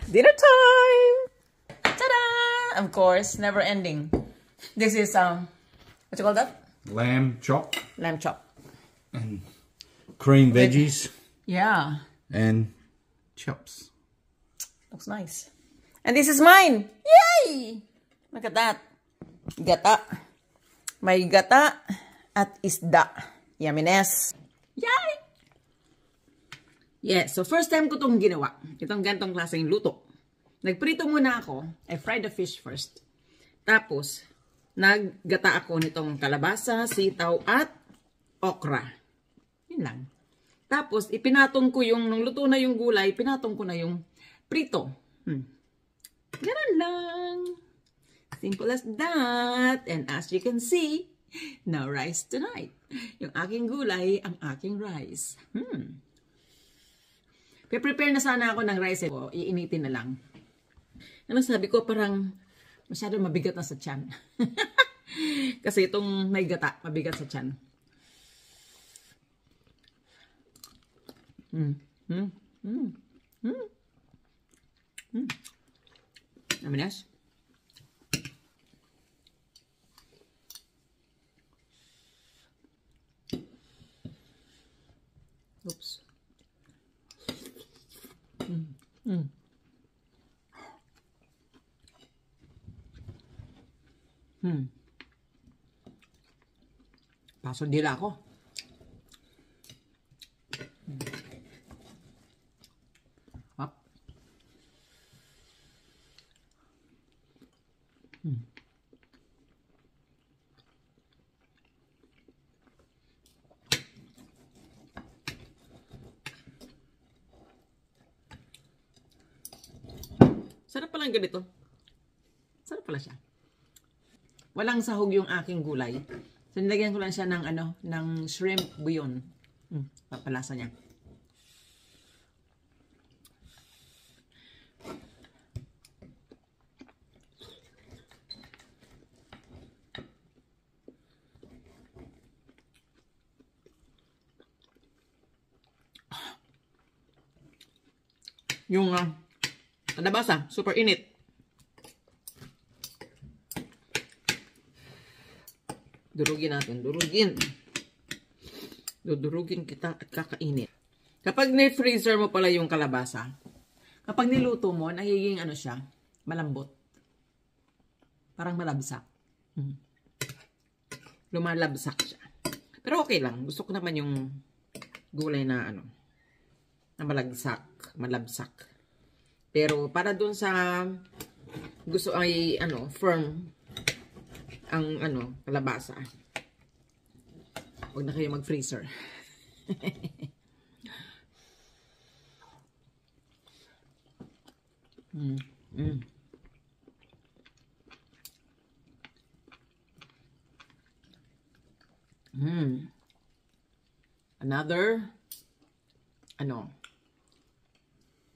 Dinner time! Ta-da! Of course, never ending. This is, what you call that? Lamb chop. Lamb chop. And cream veggies. Yeah. And chops. Looks nice. And this is mine! Yay! Look at that. Gata. May gata at isda. Yumminess. Yay! Yeah, so first time ko itong ginawa. Itong gantong klaseng luto. Nagprito muna ako. I fried the fish first. Tapos, naggata ako nitong kalabasa, sitaw, at okra. Yun lang. Tapos, ipinatong ko yung, nung luto na yung gulay, pinatong ko na yung prito. Ganun lang. Simple as that. And as you can see, no rice tonight. Yung aking gulay, ang aking rice. Prepare na sana ako ng rice. Iinitin na lang. Ano sabi ko, parang masyado mabigat na sa tiyan. Kasi itong may gata, mabigat sa tiyan. Naminas? Oops. Paso dila ako. Up. Sarap pala yung ganito. Sarap pala siya. Walang sahog yung aking gulay. So, nilagyan ko lang siya ng, ng shrimp bouillon. Papalasa niya. Yung kalabasa, super init. Durugin natin. Durugin. Dudurugin kita at kakainit. Kapag ni-freezer mo pala yung kalabasa, kapag niluto mo, nagiging siya, malambot. Parang malabsak. Lumalabsak siya. Pero okay lang. Gusto ko naman yung gulay na na malabsak. Pero para dun sa gusto ay firm ang kalabasa. Huwag na kayo mag-freezer. Another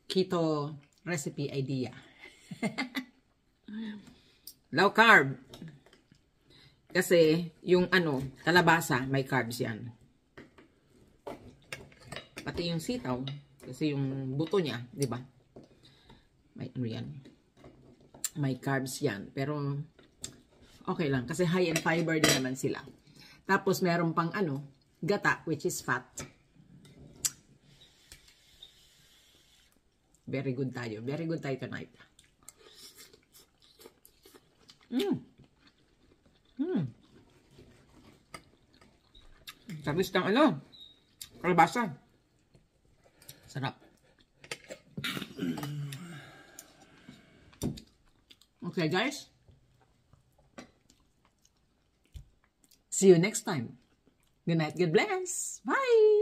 keto recipe idea. Low carb. Kasi yung kalabasa, may carbs yan. Pati yung sitaw, kasi yung buto niya, di ba? May yan. May carbs yan. Pero okay lang kasi high in fiber din naman sila. Tapos meron pang gata, which is fat. Very good tayo. Very good tayo tonight. Tamis ng kalabasa. Sarap. Okay, guys. See you next time. Good night. God bless. Bye.